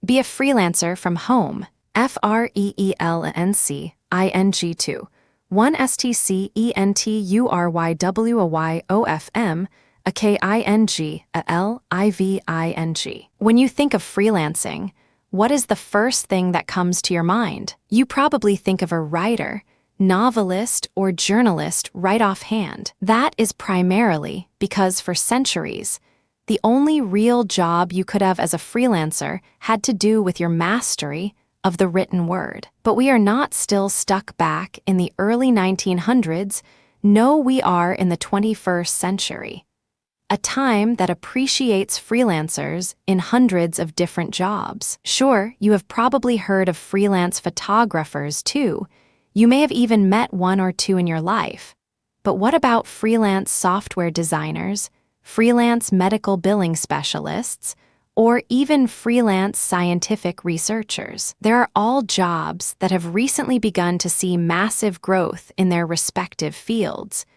Be a freelancer from home. freelancing 1stcenturywofm a king a living. When you think of freelancing, what is the first thing that comes to your mind? You probably think of a writer, novelist, or journalist right offhand. That is primarily because for centuries, the only real job you could have as a freelancer had to do with your mastery of the written word. But we are not still stuck back in the early 1900s. No, we are in the 21st century, a time that appreciates freelancers in hundreds of different jobs. Sure, you have probably heard of freelance photographers too. You may have even met one or two in your life. But what about freelance software designers, freelance medical billing specialists, or even freelance scientific researchers? There are all jobs that have recently begun to see massive growth in their respective fields,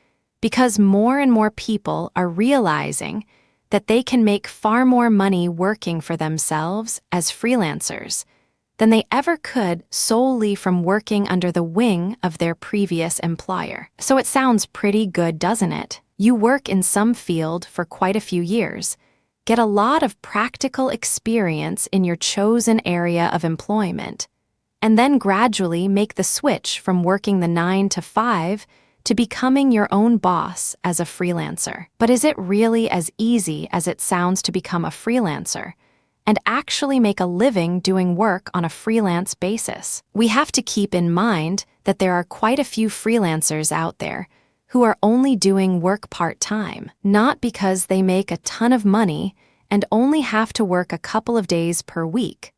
because more and more people are realizing that they can make far more money working for themselves as freelancers than they ever could solely from working under the wing of their previous employer. So it sounds pretty good, doesn't it? You work in some field for quite a few years, get a lot of practical experience in your chosen area of employment, and then gradually make the switch from working the 9 to 5 to becoming your own boss as a freelancer. But is it really as easy as it sounds to become a freelancer and actually make a living doing work on a freelance basis? We have to keep in mind that there are quite a few freelancers out there who are only doing work part-time, not because they make a ton of money and only have to work a couple of days per week,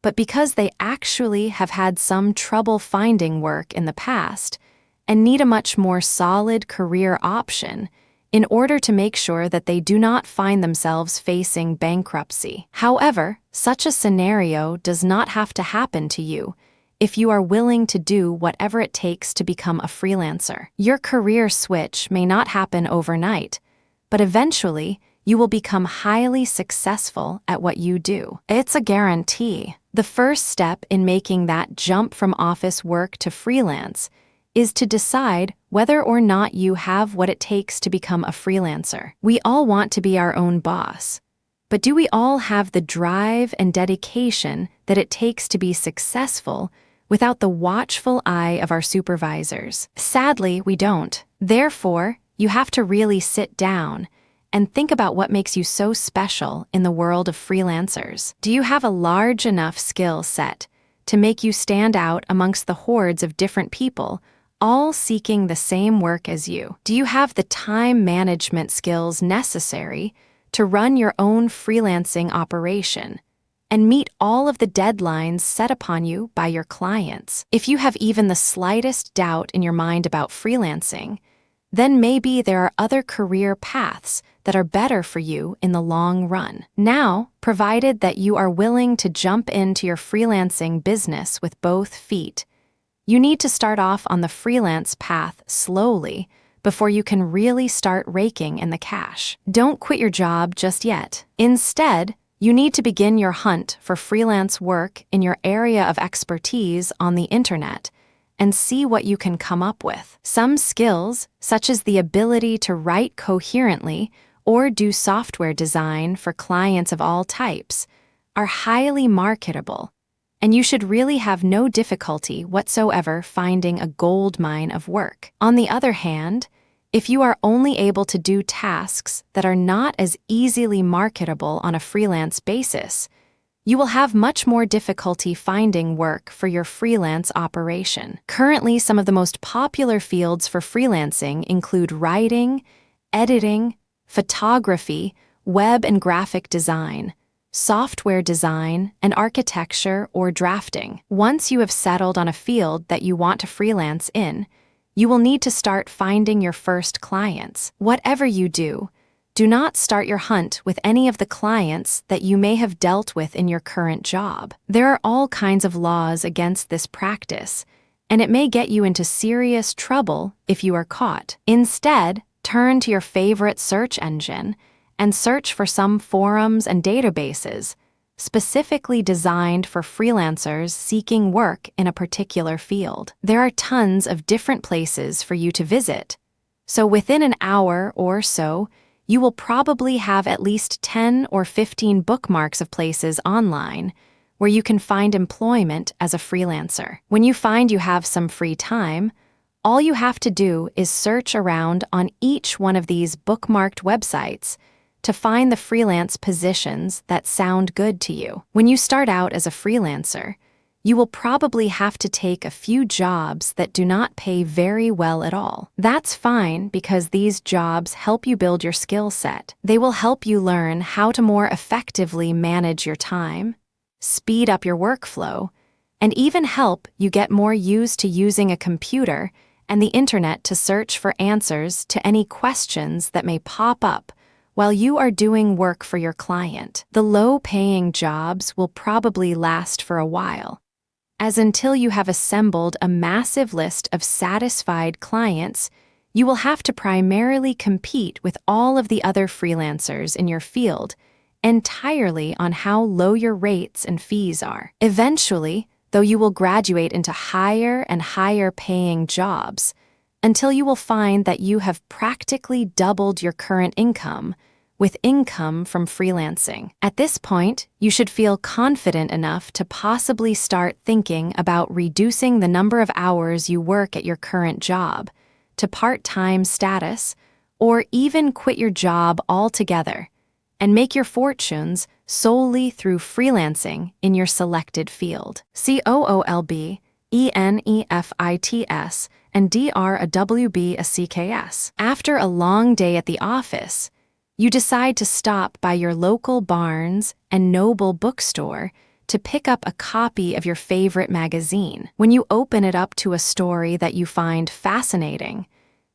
but because they actually have had some trouble finding work in the past and need a much more solid career option in order to make sure that they do not find themselves facing bankruptcy. However, such a scenario does not have to happen to you if you are willing to do whatever it takes to become a freelancer. Your career switch may not happen overnight, but eventually you will become highly successful at what you do. It's a guarantee. The first step in making that jump from office work to freelance is to decide whether or not you have what it takes to become a freelancer. We all want to be our own boss, but do we all have the drive and dedication that it takes to be successful without the watchful eye of our supervisors? Sadly, we don't. Therefore, you have to really sit down and think about what makes you so special in the world of freelancers. Do you have a large enough skill set to make you stand out amongst the hordes of different people, all seeking the same work as you? Do you have the time management skills necessary to run your own freelancing operation and meet all of the deadlines set upon you by your clients? If you have even the slightest doubt in your mind about freelancing, then maybe there are other career paths that are better for you in the long run. Now, provided that you are willing to jump into your freelancing business with both feet, you need to start off on the freelance path slowly before you can really start raking in the cash. Don't quit your job just yet. Instead, you need to begin your hunt for freelance work in your area of expertise on the internet and see what you can come up with. Some skills, such as the ability to write coherently or do software design for clients of all types, are highly marketable, and you should really have no difficulty whatsoever finding a gold mine of work. On the other hand, if you are only able to do tasks that are not as easily marketable on a freelance basis, you will have much more difficulty finding work for your freelance operation. Currently, some of the most popular fields for freelancing include writing, editing, photography, web and graphic design, software design, and architecture or drafting. Once you have settled on a field that you want to freelance in, you will need to start finding your first clients. Whatever you do, do not start your hunt with any of the clients that you may have dealt with in your current job. There are all kinds of laws against this practice, and it may get you into serious trouble if you are caught. Instead, turn to your favorite search engine and search for some forums and databases specifically designed for freelancers seeking work in a particular field. There are tons of different places for you to visit, so within an hour or so, you will probably have at least 10 or 15 bookmarks of places online where you can find employment as a freelancer. When you find you have some free time, all you have to do is search around on each one of these bookmarked websites to find the freelance positions that sound good to you. When you start out as a freelancer, you will probably have to take a few jobs that do not pay very well at all. That's fine because these jobs help you build your skill set. They will help you learn how to more effectively manage your time, speed up your workflow, and even help you get more used to using a computer and the internet to search for answers to any questions that may pop up while you are doing work for your client. The low-paying jobs will probably last for a while, as until you have assembled a massive list of satisfied clients, you will have to primarily compete with all of the other freelancers in your field entirely on how low your rates and fees are. Eventually, though, you will graduate into higher and higher paying jobs until you will find that you have practically doubled your current income with income from freelancing. At this point, you should feel confident enough to possibly start thinking about reducing the number of hours you work at your current job to part-time status, or even quit your job altogether and make your fortunes solely through freelancing in your selected field. COOLB, ENEFITS, and DRAWBACKS. After a long day at the office, you decide to stop by your local Barnes and Noble bookstore to pick up a copy of your favorite magazine. When you open it up to a story that you find fascinating,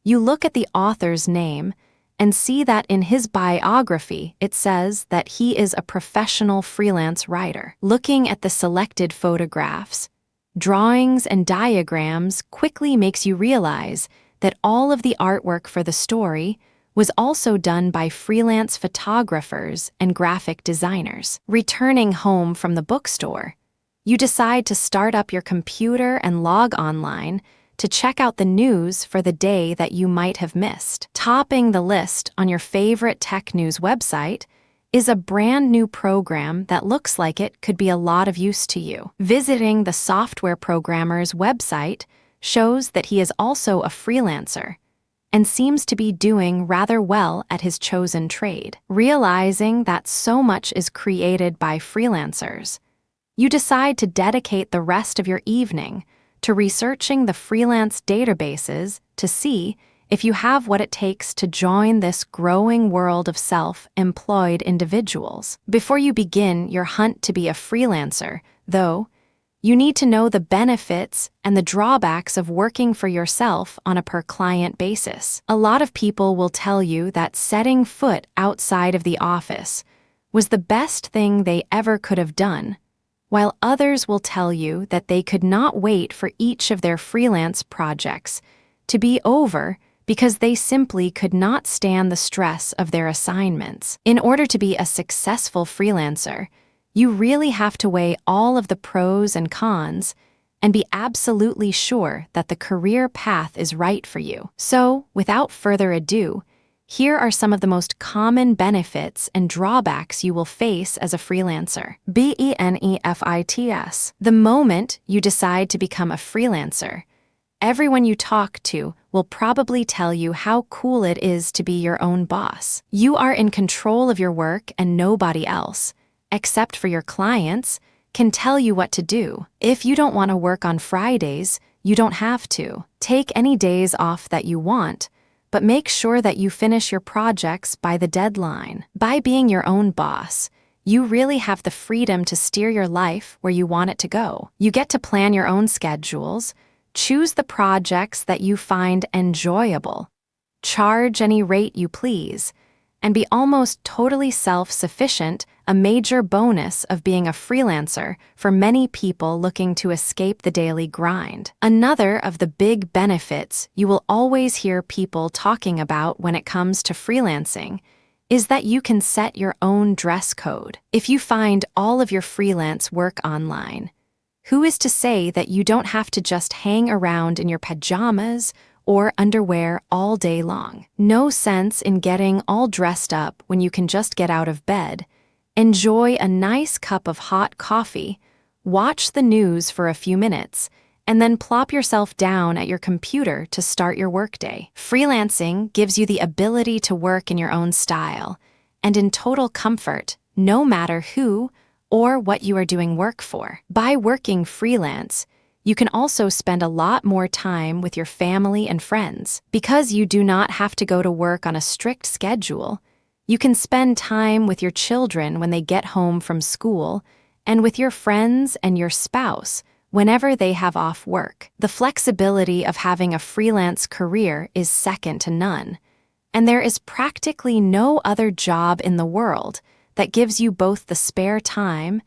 you look at the author's name and see that in his biography it says that he is a professional freelance writer. Looking at the selected photographs, drawings, and diagrams quickly makes you realize that all of the artwork for the story was also done by freelance photographers and graphic designers. Returning home from the bookstore, you decide to start up your computer and log online to check out the news for the day that you might have missed. Topping the list on your favorite tech news website is a brand new program that looks like it could be a lot of use to you. Visiting the software programmer's website shows that he is also a freelancer and seems to be doing rather well at his chosen trade. Realizing that so much is created by freelancers, you decide to dedicate the rest of your evening to researching the freelance databases to see if you have what it takes to join this growing world of self-employed individuals. Before you begin your hunt to be a freelancer, though, you need to know the benefits and the drawbacks of working for yourself on a per-client basis. A lot of people will tell you that setting foot outside of the office was the best thing they ever could have done, while others will tell you that they could not wait for each of their freelance projects to be over because they simply could not stand the stress of their assignments. In order to be a successful freelancer, you really have to weigh all of the pros and cons and be absolutely sure that the career path is right for you. So, without further ado, here are some of the most common benefits and drawbacks you will face as a freelancer. BENEFITS. The moment you decide to become a freelancer, everyone you talk to will probably tell you how cool it is to be your own boss. You are in control of your work and nobody else, except for your clients, can tell you what to do. If you don't want to work on Fridays, you don't have to. Take any days off that you want, but make sure that you finish your projects by the deadline. By being your own boss, you really have the freedom to steer your life where you want it to go. You get to plan your own schedules, choose the projects that you find enjoyable, charge any rate you please, and be almost totally self-sufficient, a major bonus of being a freelancer for many people looking to escape the daily grind. Another of the big benefits you will always hear people talking about when it comes to freelancing is that you can set your own dress code. If you find all of your freelance work online, who is to say that you don't have to just hang around in your pajamas or underwear all day long? No sense in getting all dressed up when you can just get out of bed, enjoy a nice cup of hot coffee, watch the news for a few minutes, and then plop yourself down at your computer to start your workday. Freelancing gives you the ability to work in your own style and in total comfort, no matter who or what you are doing work for. By working freelance, you can also spend a lot more time with your family and friends. Because you do not have to go to work on a strict schedule, you can spend time with your children when they get home from school and with your friends and your spouse whenever they have off work. The flexibility of having a freelance career is second to none, and there is practically no other job in the world that gives you both the spare time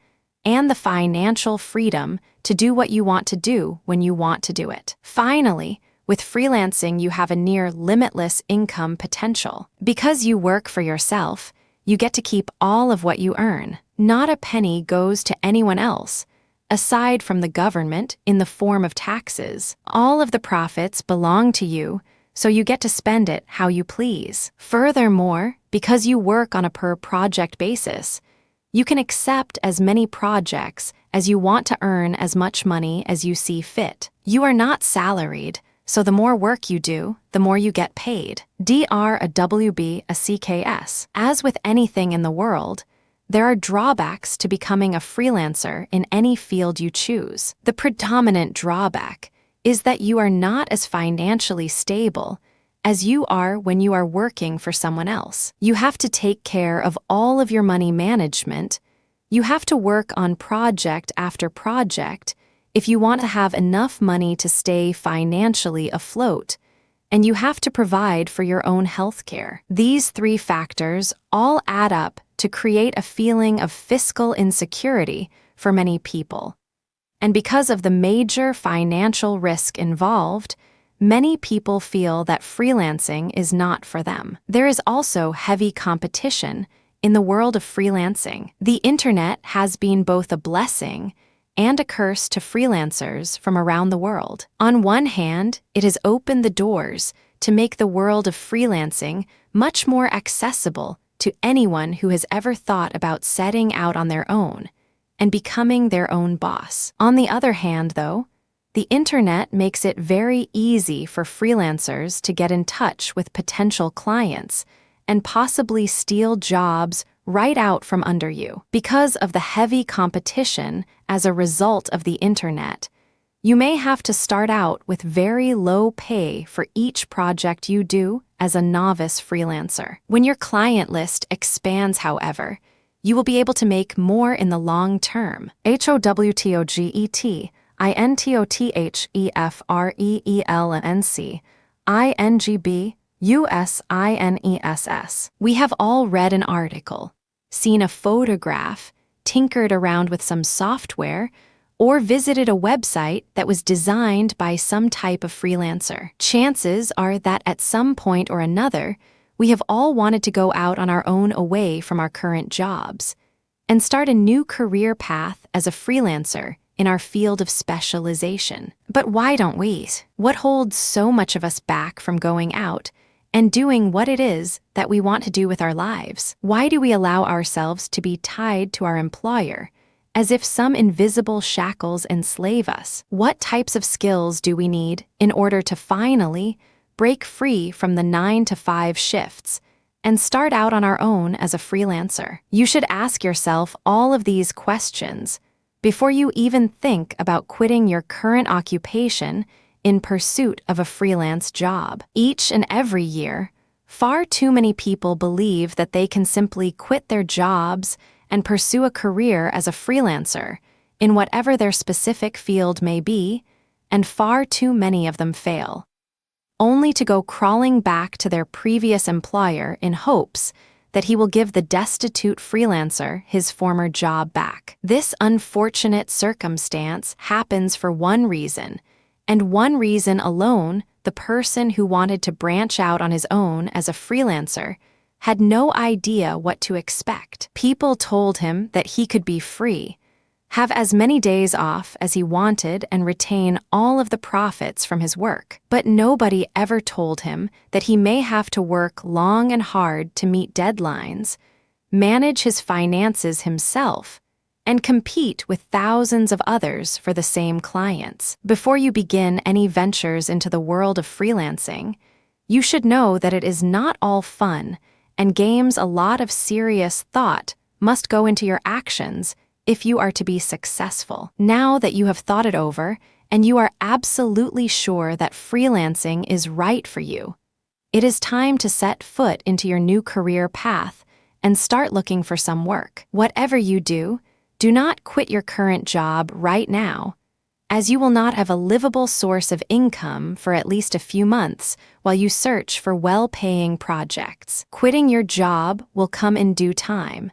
and the financial freedom to do what you want to do when you want to do it. Finally, with freelancing, you have a near limitless income potential. Because you work for yourself, you get to keep all of what you earn. Not a penny goes to anyone else, aside from the government in the form of taxes. All of the profits belong to you, so you get to spend it how you please. Furthermore, because you work on a per-project basis, you can accept as many projects as you want to earn as much money as you see fit. You are not salaried, so the more work you do, the more you get paid. DRAWBACKS. As with anything in the world, there are drawbacks to becoming a freelancer in any field you choose. The predominant drawback is that you are not as financially stable as you are when you are working for someone else. You have to take care of all of your money management. You have to work on project after project if you want to have enough money to stay financially afloat, and you have to provide for your own health care. These three factors all add up to create a feeling of fiscal insecurity for many people. And because of the major financial risk involved, many people feel that freelancing is not for them. There is also heavy competition in the world of freelancing. The internet has been both a blessing and a curse to freelancers from around the world. On one hand, it has opened the doors to make the world of freelancing much more accessible to anyone who has ever thought about setting out on their own and becoming their own boss. On the other hand, though, the internet makes it very easy for freelancers to get in touch with potential clients and possibly steal jobs right out from under you. Because of the heavy competition as a result of the internet, you may have to start out with very low pay for each project you do as a novice freelancer. When your client list expands, however, you will be able to make more in the long term. HOWTOGETINTOTHFREELANCINGBUSINESS. We have all read an article, seen a photograph, tinkered around with some software, or visited a website that was designed by some type of freelancer. Chances are that at some point or another, we have all wanted to go out on our own away from our current jobs and start a new career path as a freelancer in our field of specialization. But why don't we? What holds so much of us back from going out and doing what it is that we want to do with our lives? Why do we allow ourselves to be tied to our employer as if some invisible shackles enslave us? What types of skills do we need in order to finally break free from the 9-to-5 shifts and start out on our own as a freelancer? You should ask yourself all of these questions before you even think about quitting your current occupation in pursuit of a freelance job. Each and every year, far too many people believe that they can simply quit their jobs and pursue a career as a freelancer in whatever their specific field may be, and far too many of them fail, only to go crawling back to their previous employer in hopes that he will give the destitute freelancer his former job back. This unfortunate circumstance happens for one reason, and one reason alone: the person who wanted to branch out on his own as a freelancer had no idea what to expect. People told him that he could be free, have as many days off as he wanted, and retain all of the profits from his work. But nobody ever told him that he may have to work long and hard to meet deadlines, manage his finances himself, and compete with thousands of others for the same clients. Before you begin any ventures into the world of freelancing, you should know that it is not all fun, and games a lot of serious thought must go into your actions if you are to be successful. Now that you have thought it over and you are absolutely sure that freelancing is right for you, it is time to set foot into your new career path and start looking for some work. Whatever you do, do not quit your current job right now, as you will not have a livable source of income for at least a few months while you search for well-paying projects. Quitting your job will come in due time,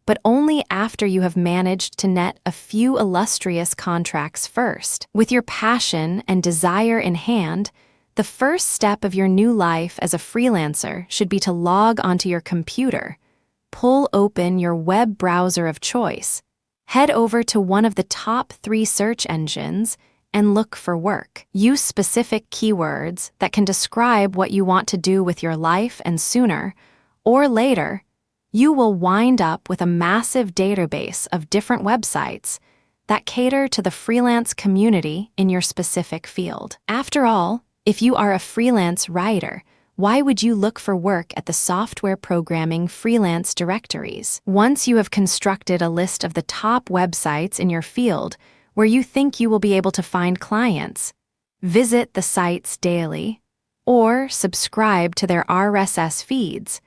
but only after you have managed to net a few illustrious contracts first. With your passion and desire in hand, the first step of your new life as a freelancer should be to log onto your computer, pull open your web browser of choice, head over to one of the top 3 search engines, and look for work. Use specific keywords that can describe what you want to do with your life, and sooner or later, you will wind up with a massive database of different websites that cater to the freelance community in your specific field. After all, if you are a freelance writer, why would you look for work at the software programming freelance directories? Once you have constructed a list of the top websites in your field where you think you will be able to find clients, visit the sites daily or subscribe to their RSS feeds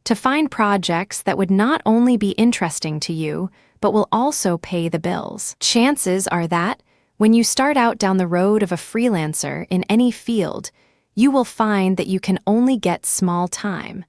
to find projects that would not only be interesting to you, but will also pay the bills. Chances are that, when you start out down the road of a freelancer in any field, you will find that you can only get small-time,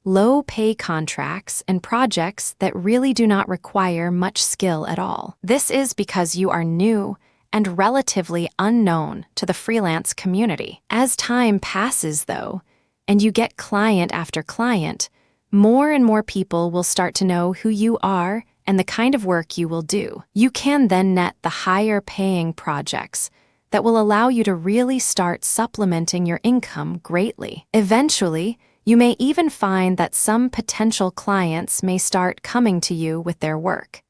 low-pay contracts and projects that really do not require much skill at all. This is because you are new and relatively unknown to the freelance community. As time passes, though, and you get client after client, more and more people will start to know who you are and the kind of work you will do. You can then net the higher-paying projects that will allow you to really start supplementing your income greatly. Eventually, you may even find that some potential clients may start coming to you with their work,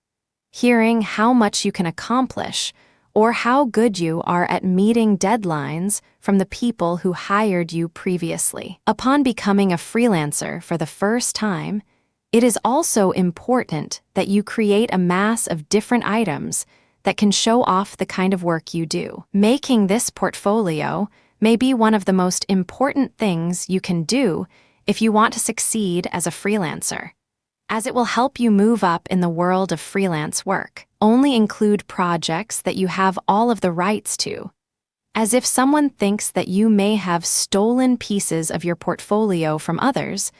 hearing how much you can accomplish or how good you are at meeting deadlines from the people who hired you previously. Upon becoming a freelancer for the first time, it is also important that you create a mass of different items that can show off the kind of work you do. Making this portfolio may be one of the most important things you can do if you want to succeed as a freelancer, as it will help you move up in the world of freelance work. Only include projects that you have all of the rights to, as if someone thinks that you may have stolen pieces of your portfolio from others,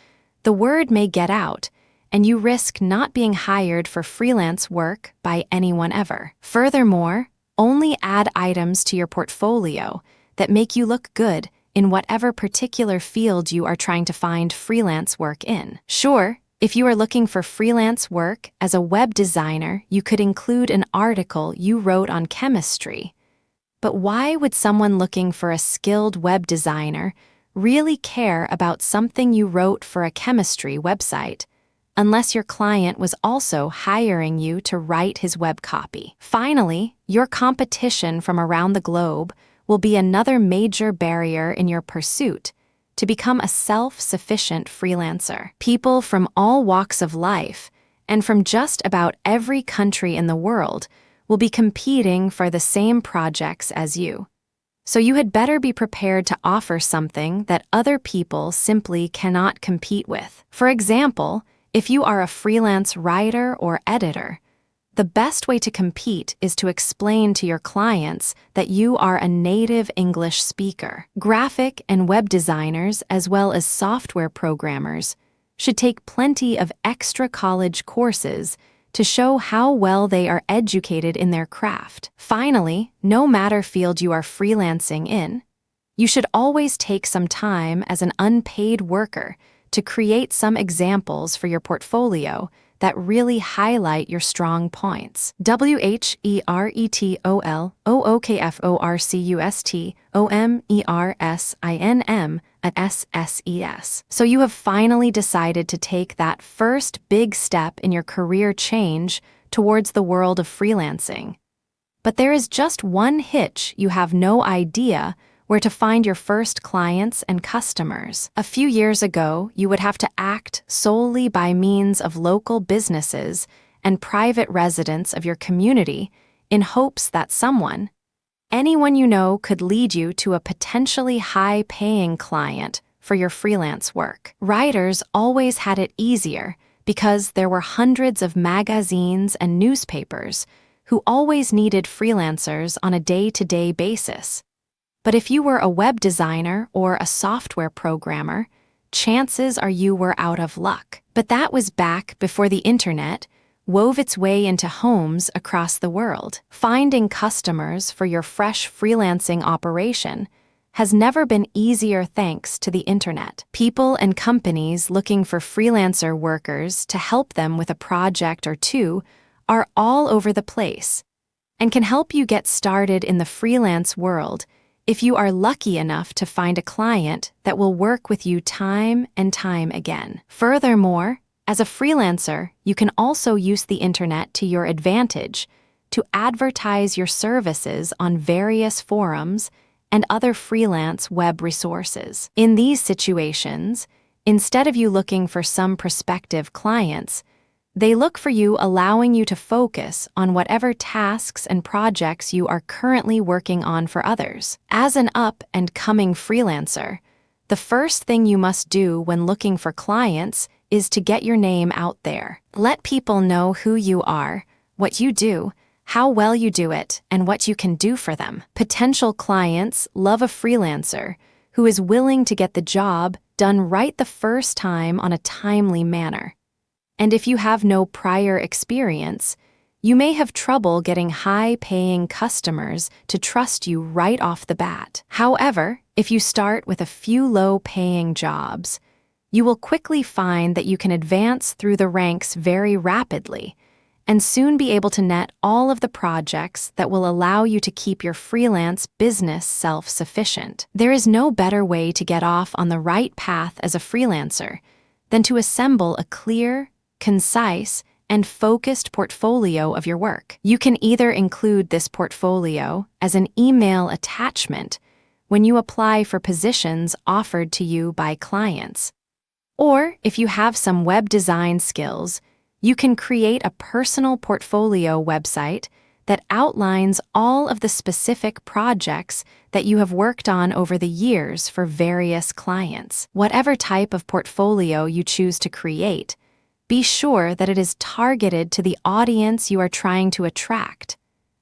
the word may get out, and you risk not being hired for freelance work by anyone ever. Furthermore, only add items to your portfolio that make you look good in whatever particular field you are trying to find freelance work in. Sure, if you are looking for freelance work as a web designer, you could include an article you wrote on chemistry. But why would someone looking for a skilled web designer really care about something you wrote for a chemistry website, unless your client was also hiring you to write his web copy? Finally, your competition from around the globe will be another major barrier in your pursuit to become a self-sufficient freelancer. People from all walks of life and from just about every country in the world will be competing for the same projects as you. So you had better be prepared to offer something that other people simply cannot compete with. For example, if you are a freelance writer or editor, the best way to compete is to explain to your clients that you are a native English speaker. Graphic and web designers, as well as software programmers, should take plenty of extra college courses to show how well they are educated in their craft. Finally, no matter field you are freelancing in, you should always take some time as an unpaid worker to create some examples for your portfolio that really highlight your strong points. WHERETOLOOKFORCUSTOMERSINM@SSES. So you have finally decided to take that first big step in your career change towards the world of freelancing. But there is just one hitch: you have no idea where to find your first clients and customers. A few years ago, you would have to act solely by means of local businesses and private residents of your community in hopes that anyone you know, could lead you to a potentially high-paying client for your freelance work. Writers always had it easier because there were hundreds of magazines and newspapers who always needed freelancers on a day-to-day basis. But if you were a web designer or a software programmer, chances are you were out of luck. But that was back before the internet wove its way into homes across the world. Finding customers for your fresh freelancing operation has never been easier thanks to the internet. People and companies looking for freelancer workers to help them with a project or two are all over the place and can help you get started in the freelance world if you are lucky enough to find a client that will work with you time and time again. Furthermore, as a freelancer, you can also use the internet to your advantage to advertise your services on various forums and other freelance web resources. In these situations, instead of you looking for some prospective clients, they look for you, allowing you to focus on whatever tasks and projects you are currently working on for others. As an up-and-coming freelancer, the first thing you must do when looking for clients is to get your name out there. Let people know who you are, what you do, how well you do it, and what you can do for them. Potential clients love a freelancer who is willing to get the job done right the first time on a timely manner. And if you have no prior experience, you may have trouble getting high-paying customers to trust you right off the bat. However, if you start with a few low-paying jobs, you will quickly find that you can advance through the ranks very rapidly and soon be able to net all of the projects that will allow you to keep your freelance business self-sufficient. There is no better way to get off on the right path as a freelancer than to assemble a clear, concise, and focused portfolio of your work. You can either include this portfolio as an email attachment when you apply for positions offered to you by clients. Or, if you have some web design skills, you can create a personal portfolio website that outlines all of the specific projects that you have worked on over the years for various clients. Whatever type of portfolio you choose to create, be sure that it is targeted to the audience you are trying to attract,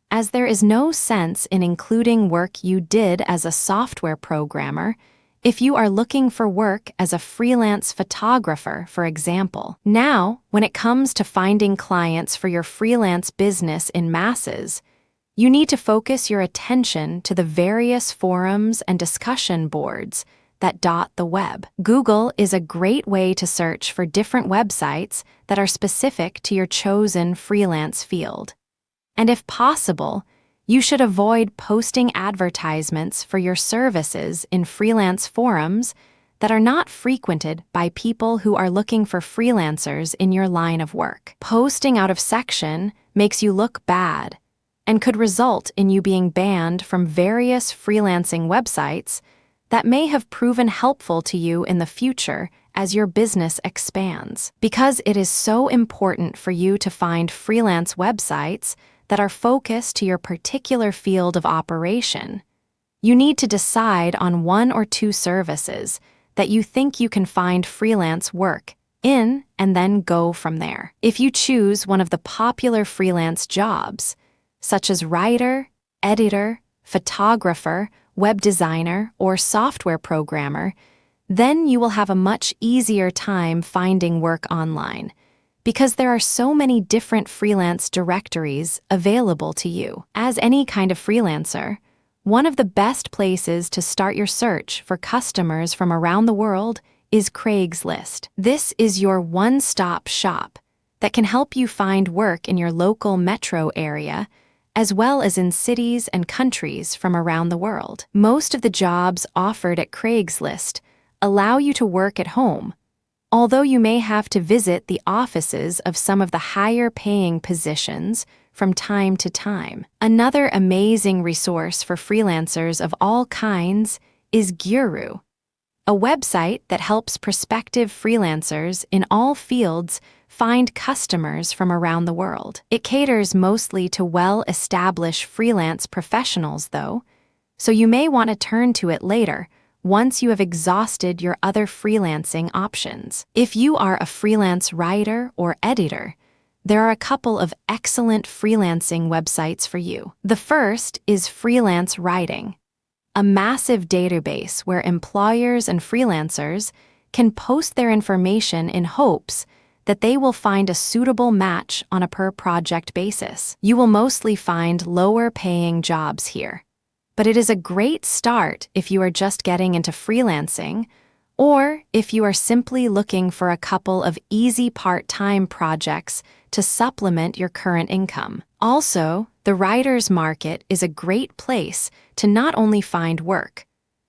as there is no sense in including work you did as a software programmer if you are looking for work as a freelance photographer, for example. Now, when it comes to finding clients for your freelance business in masses, you need to focus your attention to the various forums and discussion boards that dot the web. Google is a great way to search for different websites that are specific to your chosen freelance field. And if possible, you should avoid posting advertisements for your services in freelance forums that are not frequented by people who are looking for freelancers in your line of work. Posting out of section makes you look bad and could result in you being banned from various freelancing websites that may have proven helpful to you in the future as your business expands. Because it is so important for you to find freelance websites that are focused to your particular field of operation, you need to decide on one or two services that you think you can find freelance work in and then go from there. If you choose one of the popular freelance jobs, such as writer, editor, photographer, web designer, or software programmer, then you will have a much easier time finding work online, because there are so many different freelance directories available to you. As any kind of freelancer, one of the best places to start your search for customers from around the world is Craigslist. This is your one-stop shop that can help you find work in your local metro area, as well as in cities and countries from around the world. Most of the jobs offered at Craigslist allow you to work at home, although you may have to visit the offices of some of the higher-paying positions from time to time. Another amazing resource for freelancers of all kinds is Guru, a website that helps prospective freelancers in all fields find customers from around the world. It caters mostly to well-established freelance professionals, though, so you may want to turn to it later once you have exhausted your other freelancing options. If you are a freelance writer or editor, there are a couple of excellent freelancing websites for you. The first is Freelance Writing, a massive database where employers and freelancers can post their information in hopes that they will find a suitable match on a per-project basis. You will mostly find lower-paying jobs here, but it is a great start if you are just getting into freelancing or if you are simply looking for a couple of easy part-time projects to supplement your current income. Also, the writer's market is a great place to not only find work,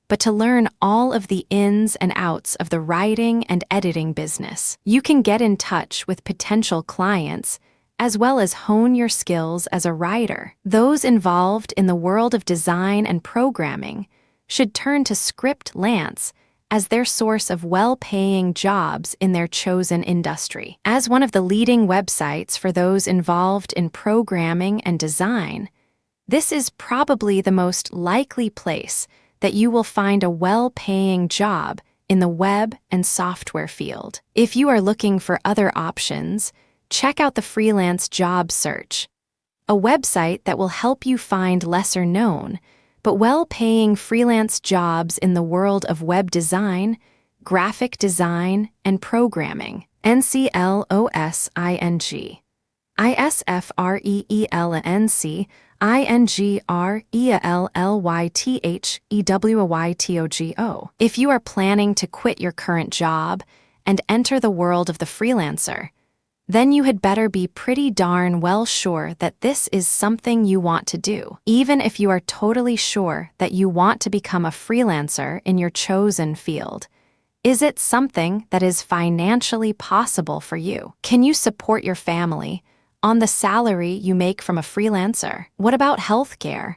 but to learn all of the ins and outs of the writing and editing business. You can get in touch with potential clients as well as hone your skills as a writer. Those involved in the world of design and programming should turn to Scriptlance as their source of well-paying jobs in their chosen industry. As one of the leading websites for those involved in programming and design, this is probably the most likely place that you will find a well-paying job in the web and software field. If you are looking for other options, check out the Freelance Job Search, a website that will help you find lesser-known but well-paying freelance jobs in the world of web design, graphic design, and programming. NCLOSING. ISFREELANCINGRELLYTHEWYTOGO. If you are planning to quit your current job and enter the world of the freelancer, then you had better be pretty darn well sure that this is something you want to do. Even if you are totally sure that you want to become a freelancer in your chosen field, is it something that is financially possible for you? Can you support your family on the salary you make from a freelancer? What about healthcare?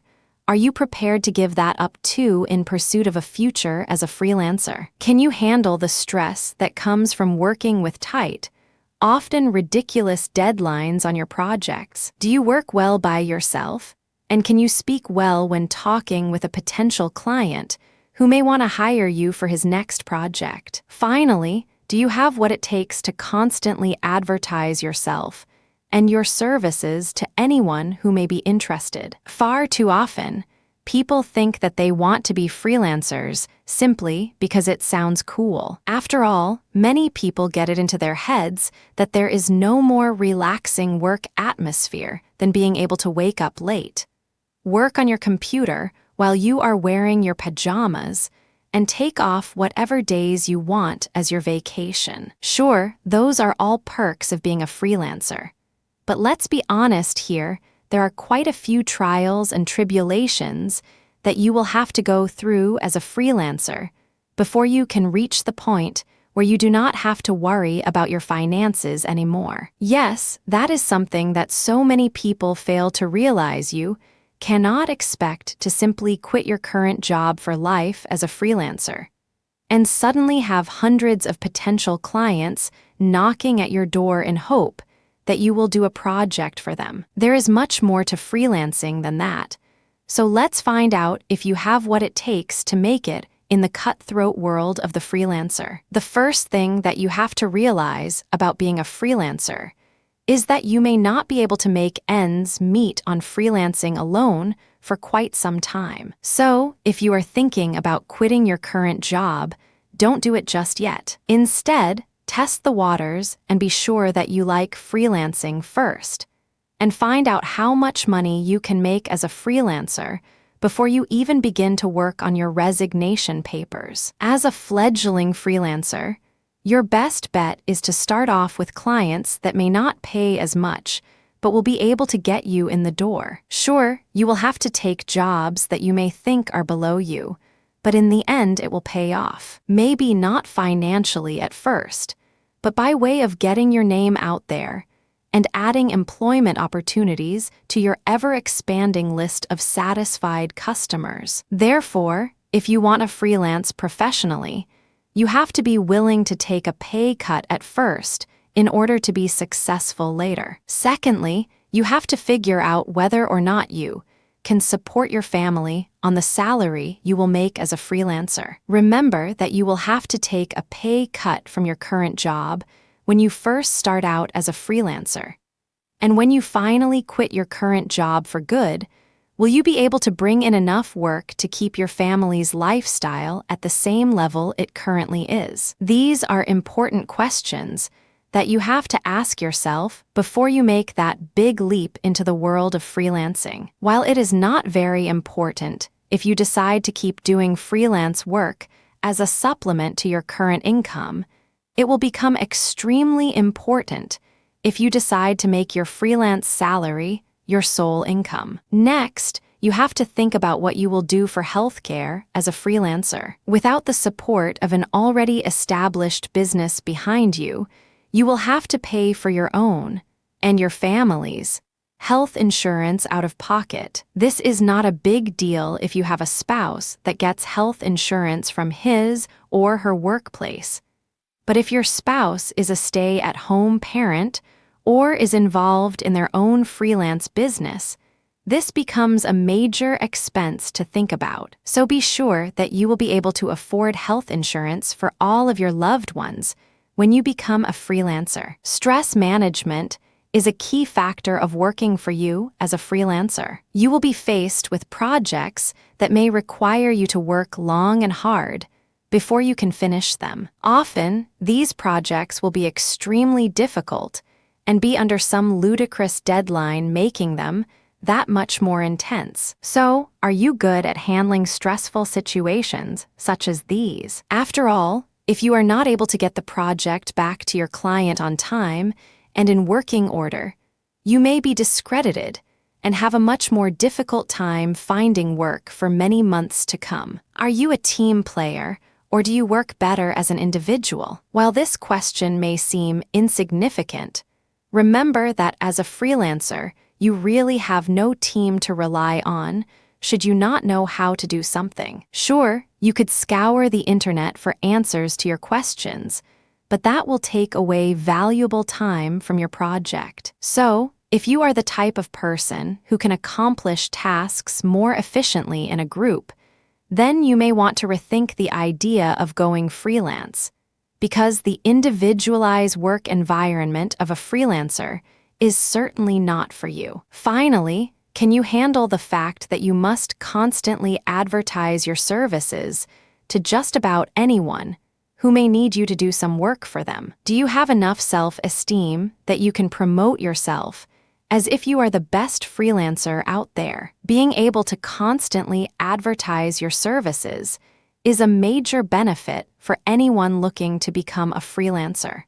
Are you prepared to give that up too in pursuit of a future as a freelancer? Can you handle the stress that comes from working with tight, often ridiculous deadlines on your projects? Do you work well by yourself? And can you speak well when talking with a potential client who may want to hire you for his next project? Finally, do you have what it takes to constantly advertise yourself and your services to anyone who may be interested? Far too often, people think that they want to be freelancers simply because it sounds cool. After all, many people get it into their heads that there is no more relaxing work atmosphere than being able to wake up late, work on your computer while you are wearing your pajamas, and take off whatever days you want as your vacation. Sure, those are all perks of being a freelancer. But let's be honest here, there are quite a few trials and tribulations that you will have to go through as a freelancer before you can reach the point where you do not have to worry about your finances anymore. Yes, that is something that so many people fail to realize. You cannot expect to simply quit your current job for life as a freelancer and suddenly have hundreds of potential clients knocking at your door in hope that you will do a project for them. There is much more to freelancing than that. So let's find out if you have what it takes to make it in the cutthroat world of the freelancer. The first thing that you have to realize about being a freelancer is that you may not be able to make ends meet on freelancing alone for quite some time. So, if you are thinking about quitting your current job, don't do it just yet. Instead, test the waters and be sure that you like freelancing first, and find out how much money you can make as a freelancer before you even begin to work on your resignation papers. As a fledgling freelancer, your best bet is to start off with clients that may not pay as much, but will be able to get you in the door. Sure, you will have to take jobs that you may think are below you, but in the end it will pay off. Maybe not financially at first, but by way of getting your name out there and adding employment opportunities to your ever-expanding list of satisfied customers. Therefore, if you want to freelance professionally, you have to be willing to take a pay cut at first in order to be successful later. Secondly, you have to figure out whether or not you can support your family on the salary you will make as a freelancer. Remember that you will have to take a pay cut from your current job when you first start out as a freelancer. And when you finally quit your current job for good, will you be able to bring in enough work to keep your family's lifestyle at the same level it currently is? These are important questions that you have to ask yourself before you make that big leap into the world of freelancing. While it is not very important if you decide to keep doing freelance work as a supplement to your current income, it will become extremely important if you decide to make your freelance salary your sole income. Next, you have to think about what you will do for healthcare as a freelancer. Without the support of an already established business behind you, you will have to pay for your own and your family's health insurance out of pocket. This is not a big deal if you have a spouse that gets health insurance from his or her workplace. But if your spouse is a stay-at-home parent or is involved in their own freelance business, this becomes a major expense to think about. So be sure that you will be able to afford health insurance for all of your loved ones when you become a freelancer. Stress management is a key factor of working for you as a freelancer. You will be faced with projects that may require you to work long and hard before you can finish them. Often, these projects will be extremely difficult and be under some ludicrous deadline, making them that much more intense. So, are you good at handling stressful situations such as these? After all, if you are not able to get the project back to your client on time and in working order, you may be discredited and have a much more difficult time finding work for many months to come. Are you a team player, or do you work better as an individual? While this question may seem insignificant, remember that as a freelancer, you really have no team to rely on should you not know how to do something. Sure, you could scour the internet for answers to your questions, but that will take away valuable time from your project. So, if you are the type of person who can accomplish tasks more efficiently in a group, then you may want to rethink the idea of going freelance, because the individualized work environment of a freelancer is certainly not for you. Finally, can you handle the fact that you must constantly advertise your services to just about anyone who may need you to do some work for them? Do you have enough self-esteem that you can promote yourself as if you are the best freelancer out there? Being able to constantly advertise your services is a major benefit for anyone looking to become a freelancer.